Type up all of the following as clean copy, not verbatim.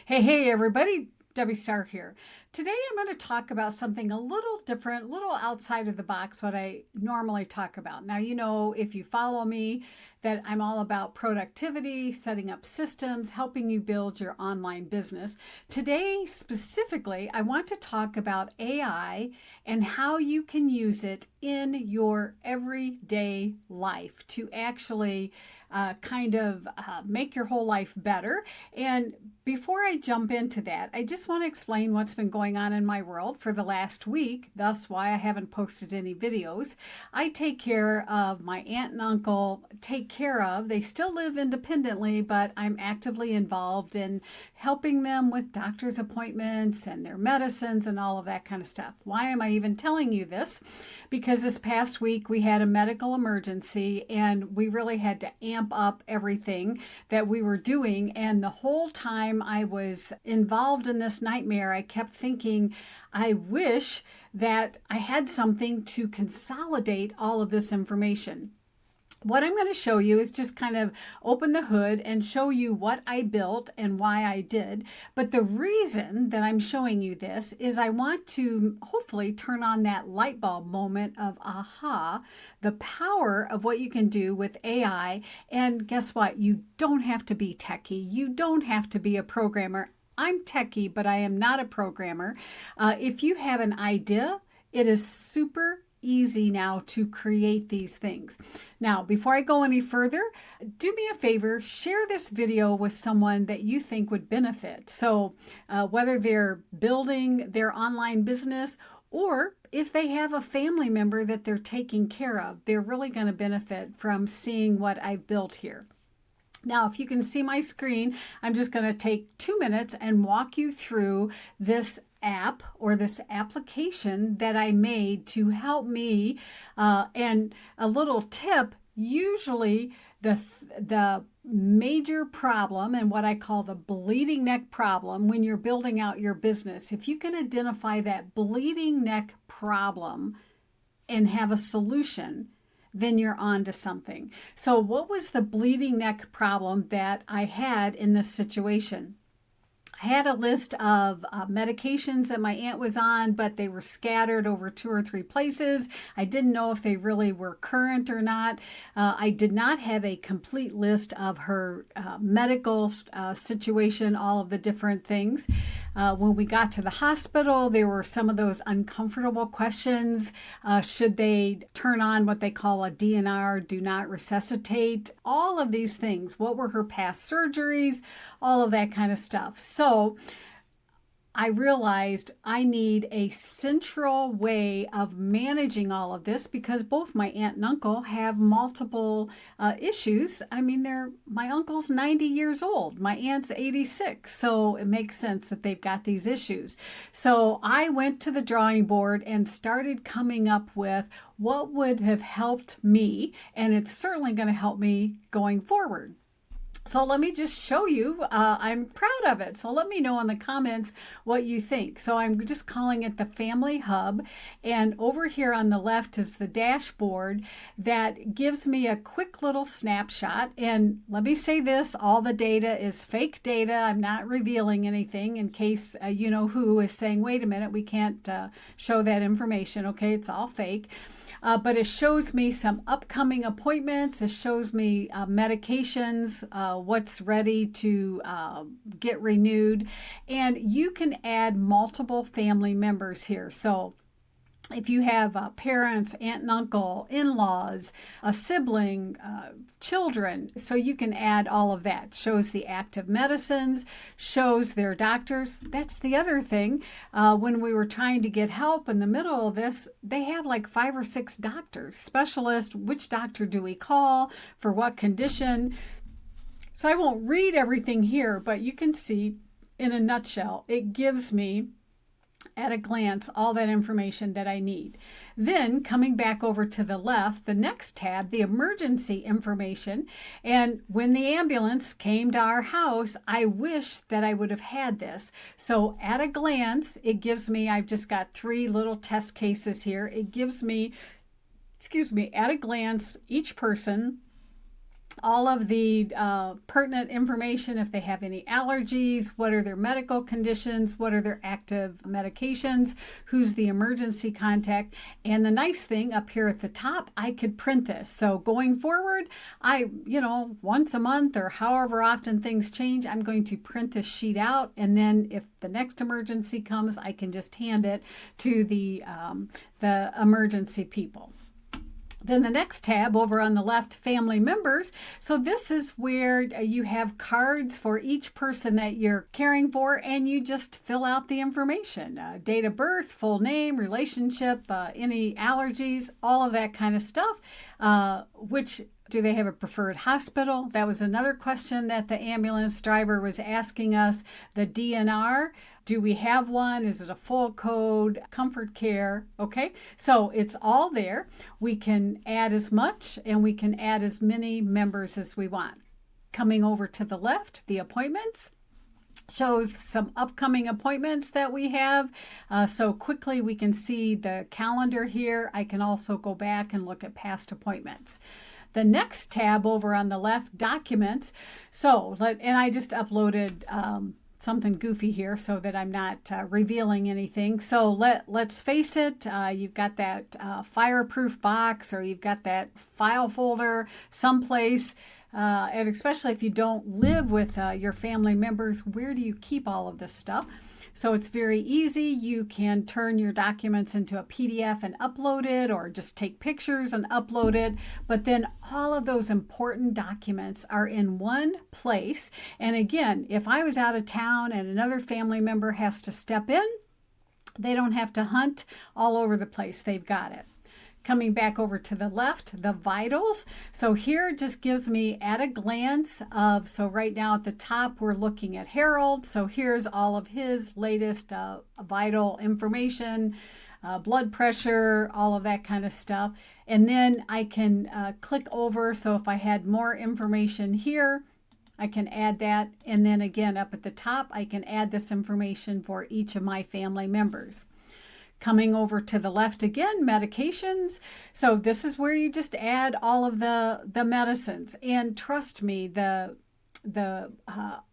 Hey, everybody. Debbi Starr here. Today I'm going to talk about something a little different, a little outside of the box, what I normally talk about. Now, you know, if you follow me, that I'm all about productivity, setting up systems, helping you build your online business. Today, specifically, I want to talk about AI and how you can use it in your everyday life to actually make your whole life better. And before I jump into that, I just want to explain what's been going on in my world for the last week, thus why I haven't posted any videos. I take care of my aunt and uncle, they still live independently, but I'm actively involved in helping them with doctor's appointments and their medicines and all of that kind of stuff. Why am I even telling you this? Because this past week we had a medical emergency and we really had to amp up everything that we were doing. And the whole time I was involved in this nightmare, I kept thinking, I wish that I had something to consolidate all of this information. What I'm going to show you is just kind of open the hood and show you what I built and why I did. But the reason that I'm showing you this is I want to hopefully turn on that light bulb moment of aha, the power of what you can do with AI. And guess what? You don't have to be techie. You don't have to be a programmer. I'm techie, but I am not a programmer. If you have an idea, it is super easy now to create these things. Now, before I go any further, do me a favor, share this video with someone that you think would benefit. So whether they're building their online business or if they have a family member that they're taking care of, they're really going to benefit from seeing what I've built here. Now, if you can see my screen, I'm just going to take 2 minutes and walk you through this app or this application that I made to help me. And a little tip, usually the major problem and what I call the bleeding neck problem when you're building out your business, if you can identify that bleeding neck problem and have a solution, then you're on to something. So what was the bleeding neck problem that I had in this situation? I had a list of medications that my aunt was on, but they were scattered over 2 or 3 places. I didn't know if they really were current or not. I did not have a complete list of her medical situation, all of the different things. When we got to the hospital, there were some of those uncomfortable questions. Should they turn on what they call a DNR, do not resuscitate? All of these things. What were her past surgeries? All of that kind of stuff. So I realized I need a central way of managing all of this because both my aunt and uncle have multiple issues. I mean, my uncle's 90 years old, my aunt's 86, so it makes sense that they've got these issues. So I went to the drawing board and started coming up with what would have helped me, and it's certainly going to help me going forward. So let me just show you, I'm proud of it. So let me know in the comments what you think. So I'm just calling it the Family Hub. And over here on the left is the dashboard that gives me a quick little snapshot. And let me say this, all the data is fake data. I'm not revealing anything in case you know who is saying, wait a minute, we can't show that information. Okay, it's all fake. But it shows me some upcoming appointments. It shows me medications, what's ready to get renewed. And you can add multiple family members here. So if you have parents, aunt and uncle, in-laws, a sibling, children, so you can add all of that. Shows the active medicines, shows their doctors. That's the other thing. When we were trying to get help in the middle of this, they have like 5 or 6 doctors, specialists. Which doctor do we call for what condition? So I won't read everything here, but you can see in a nutshell, it gives me at a glance all that information that I need. Then coming back over to the left, the next tab, the emergency information. And when the ambulance came to our house, I wish that I would have had this. So at a glance, it gives me, I've just got 3 little test cases here. It gives me, at a glance, each person all of the pertinent information if they have any allergies, what are their medical conditions, what are their active medications, who's the emergency contact. And the nice thing up here at the top, I could print this. So going forward, once a month or however often things change, I'm going to print this sheet out. And then if the next emergency comes, I can just hand it to the emergency people. Then the next tab over on the left, family members. So this is where you have cards for each person that you're caring for, and you just fill out the information. Date of birth, full name, relationship, any allergies, all of that kind of stuff. Do they have a preferred hospital? That was another question that the ambulance driver was asking us. The DNR, do we have one? Is it a full code? Comfort care? Okay, so it's all there. We can add as much and we can add as many members as we want. Coming over to the left, the appointments shows some upcoming appointments that we have. So quickly we can see the calendar here. I can also go back and look at past appointments. The next tab over on the left, documents. And I just uploaded something goofy here so that I'm not revealing anything. So let's face it, you've got that fireproof box, or you've got that file folder someplace. And especially if you don't live with your family members, where do you keep all of this stuff? So it's very easy. You can turn your documents into a PDF and upload it, or just take pictures and upload it. But then all of those important documents are in one place. And again, if I was out of town and another family member has to step in, they don't have to hunt all over the place. They've got it. Coming back over to the left, the vitals. So here it just gives me at a glance of, so right now at the top, we're looking at Harold. So here's all of his latest vital information, blood pressure, all of that kind of stuff. And then I can click over. So if I had more information here, I can add that. And then again, up at the top, I can add this information for each of my family members. Coming over to the left again, medications. So this is where you just add all of the medicines. And trust me, the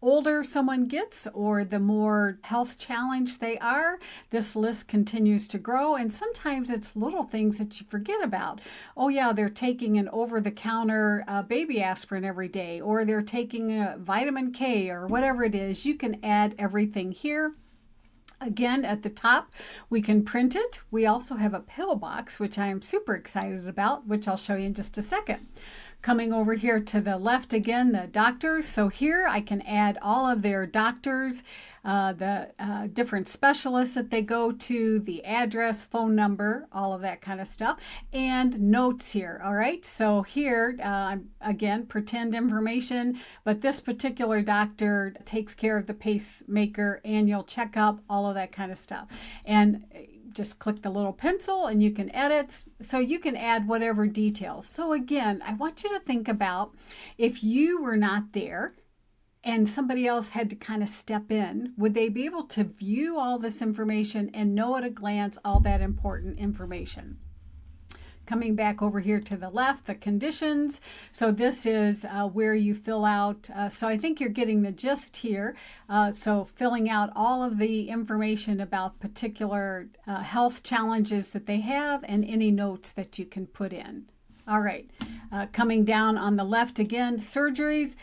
older someone gets, or the more health challenged they are, this list continues to grow. And sometimes it's little things that you forget about. Oh yeah, they're taking an over-the-counter baby aspirin every day, or they're taking a vitamin K, or whatever it is. You can add everything here. Again, at the top, we can print it. We also have a pill box, which I am super excited about, which I'll show you in just a second. Coming over here to the left again, the doctors. So here I can add all of their doctors, the different specialists that they go to, the address, phone number, all of that kind of stuff, and notes here. All right. So here, again, pretend information, but this particular doctor takes care of the pacemaker, annual checkup, all of that kind of stuff. And just click the little pencil and you can edit. So you can add whatever details. So again, I want you to think about if you were not there and somebody else had to kind of step in, would they be able to view all this information and know at a glance all that important information? Coming back over here to the left, the conditions. So this is where you fill out. So I think you're getting the gist here. So filling out all of the information about particular health challenges that they have and any notes that you can put in. All right. Coming down on the left again, surgeries.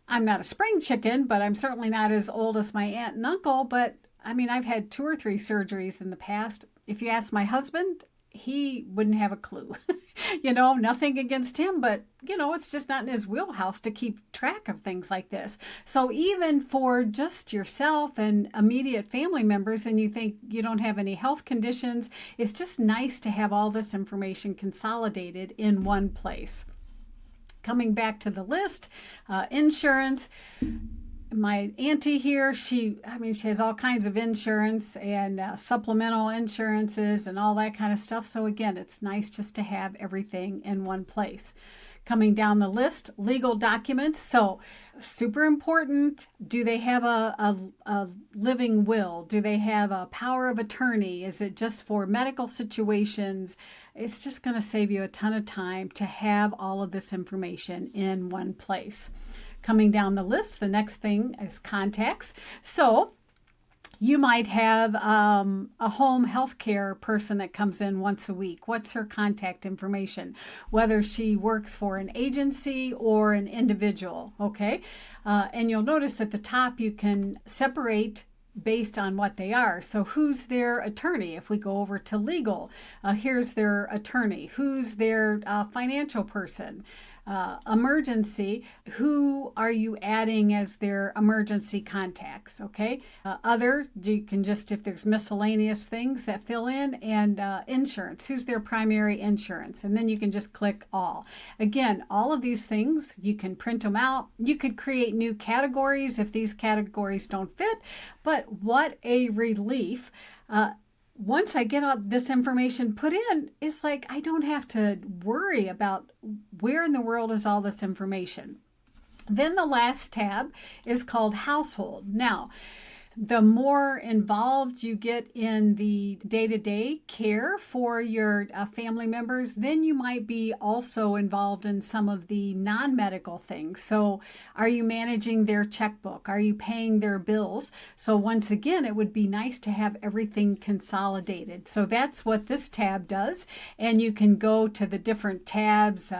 I'm not a spring chicken, but I'm certainly not as old as my aunt and uncle. But I mean, I've had 2 or 3 surgeries in the past. If you ask my husband, he wouldn't have a clue. Nothing against him, but it's just not in his wheelhouse to keep track of things like this. So even for just yourself and immediate family members, and you think you don't have any health conditions, it's just nice to have all this information consolidated in one place. Coming back to the list, insurance. My auntie here, she has all kinds of insurance and supplemental insurances and all that kind of stuff. So again, it's nice just to have everything in one place. Coming down the list, legal documents. So super important. Do they have a living will? Do they have a power of attorney? Is it just for medical situations? It's just going to save you a ton of time to have all of this information in one place. Coming down the list, the next thing is contacts. So you might have a home health care person that comes in once a week. What's her contact information? Whether she works for an agency or an individual, okay? And you'll notice at the top you can separate based on what they are. So who's their attorney? If we go over to legal, here's their attorney. Who's their financial person? Emergency, who are you adding as their emergency contacts? Okay. Other, you can just, if there's miscellaneous things that fill in, and insurance, who's their primary insurance? And then you can just click all. Again, all of these things, you can print them out. You could create new categories if these categories don't fit, but what a relief. Once I get all this information put in, it's like I don't have to worry about where in the world is all this information. Then the last tab is called household. Now, the more involved you get in the day-to-day care for your family members, then you might be also involved in some of the non-medical things. So are you managing their checkbook? Are you paying their bills? So once again, it would be nice to have everything consolidated. So that's what this tab does. And you can go to the different tabs,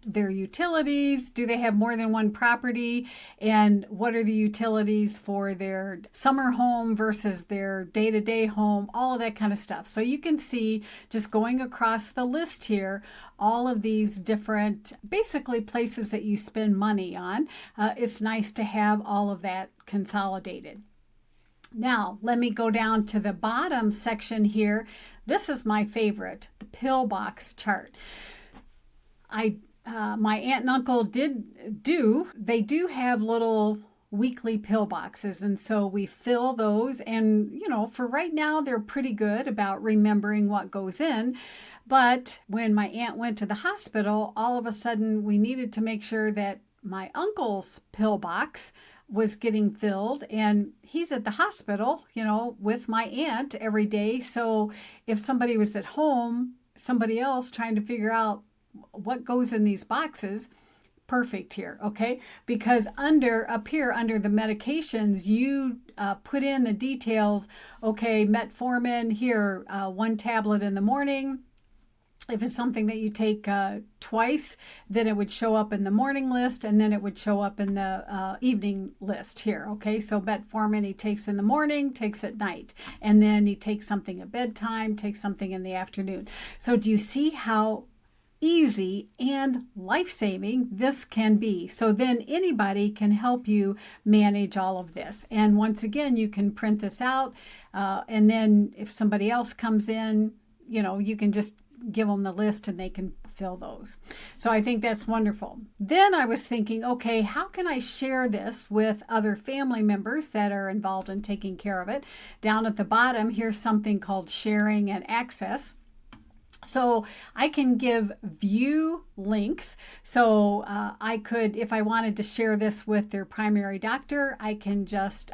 their utilities, do they have more than one property, and what are the utilities for their summer home versus their day-to-day home, all of that kind of stuff. So you can see, just going across the list here, all of these different basically places that you spend money on. It's nice to have all of that consolidated. Now, let me go down to the bottom section here. This is my favorite, the pillbox chart. My aunt and uncle they do have little weekly pill boxes, and so we fill those, and for right now they're pretty good about remembering what goes in. But when my aunt went to the hospital, all of a sudden we needed to make sure that my uncle's pill box was getting filled, and he's at the hospital, with my aunt every day. So if somebody was at home, somebody else trying to figure out what goes in these boxes, perfect here, okay? Because up here under the medications, you put in the details, okay, metformin here, 1 tablet in the morning. If it's something that you take twice, then it would show up in the morning list, and then it would show up in the evening list here, okay? So metformin he takes in the morning, takes at night, and then he takes something at bedtime, takes something in the afternoon. So do you see how easy and life-saving this can be? So then anybody can help you manage all of this. And once again, you can print this out, and then if somebody else comes in, you can just give them the list and they can fill those. So I think that's wonderful. Then I was thinking, okay, how can I share this with other family members that are involved in taking care of it? Down at the bottom, here's something called sharing and access. So I can give view links. So I could, if I wanted to share this with their primary doctor, I can just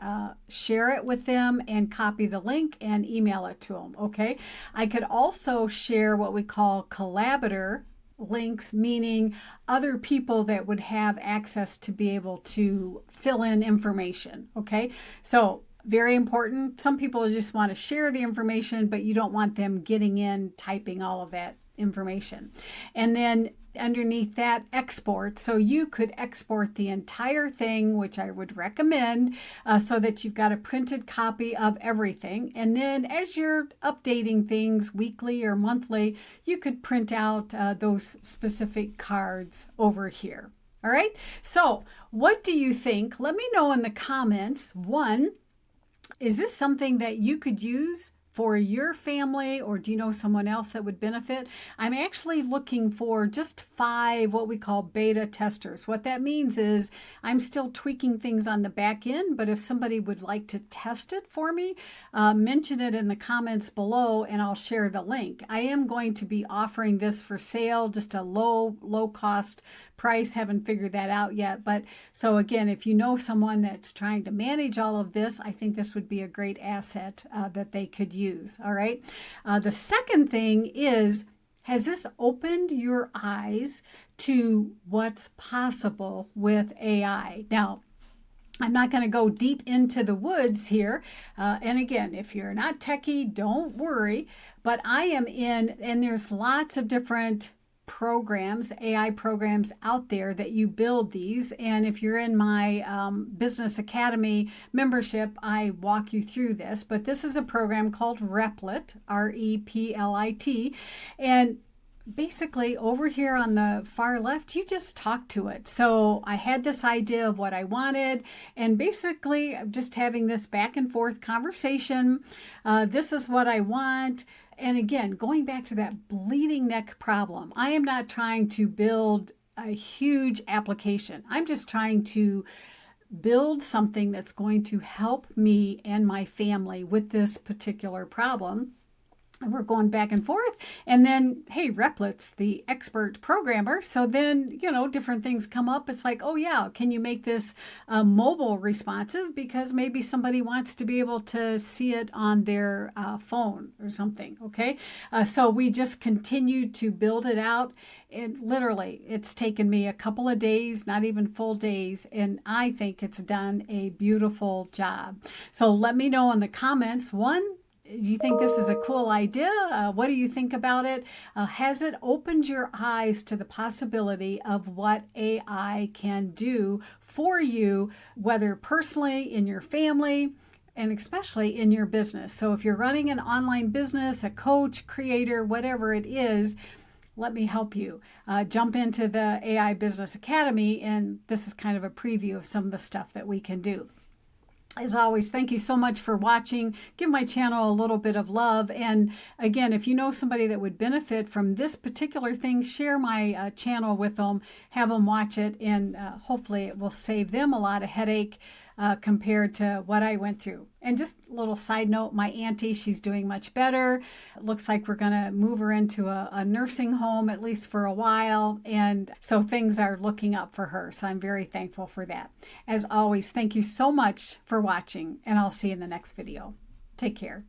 share it with them and copy the link and email it to them. Okay. I could also share what we call collaborator links, meaning other people that would have access to be able to fill in information. Okay. So very important. Some people just want to share the information, but you don't want them getting in, typing all of that information. And then underneath that, export. So you could export the entire thing, which I would recommend, so that you've got a printed copy of everything. And then as you're updating things weekly or monthly, you could print out those specific cards over here. All right. So what do you think? Let me know in the comments. One, is this something that you could use for your family, or do you know someone else that would benefit? I'm actually looking for just 5 what we call beta testers. What that means is I'm still tweaking things on the back end, but if somebody would like to test it for me, mention it in the comments below and I'll share the link. I am going to be offering this for sale, just a low cost price. Haven't figured that out yet. But so again, if you know someone that's trying to manage all of this, I think this would be a great asset that they could use. All right. The second thing is, has this opened your eyes to what's possible with AI? Now, I'm not going to go deep into the woods here. And again, if you're not techie, don't worry. But I am in, and there's lots of different programs, AI programs out there that you build these. And if you're in my Business Academy membership, I walk you through this. But this is a program called Replit, Replit. And basically over here on the far left, you just talk to it. So I had this idea of what I wanted, and basically I'm just having this back and forth conversation. This is what I want. And again, going back to that bleeding neck problem, I am not trying to build a huge application. I'm just trying to build something that's going to help me and my family with this particular problem. And we're going back and forth. And then, hey, Replit's the expert programmer. So then, different things come up. It's like, oh, yeah, can you make this mobile responsive? Because maybe somebody wants to be able to see it on their phone or something. Okay. So we just continue to build it out. And literally, it's taken me a couple of days, not even full days. And I think it's done a beautiful job. So let me know in the comments, one, do you think this is a cool idea? What do you think about it? Has it opened your eyes to the possibility of what AI can do for you, whether personally, in your family, and especially in your business? So if you're running an online business, a coach, creator, whatever it is, let me help you. Jump into the AI Business Academy, and this is kind of a preview of some of the stuff that we can do. As always, thank you so much for watching. Give my channel a little bit of love. And again, if you know somebody that would benefit from this particular thing, share my channel with them, have them watch it, and hopefully it will save them a lot of headache compared to what I went through. And just a little side note, my auntie, she's doing much better. It looks like we're going to move her into a nursing home, at least for a while. And so things are looking up for her. So I'm very thankful for that. As always, thank you so much for watching, and I'll see you in the next video. Take care.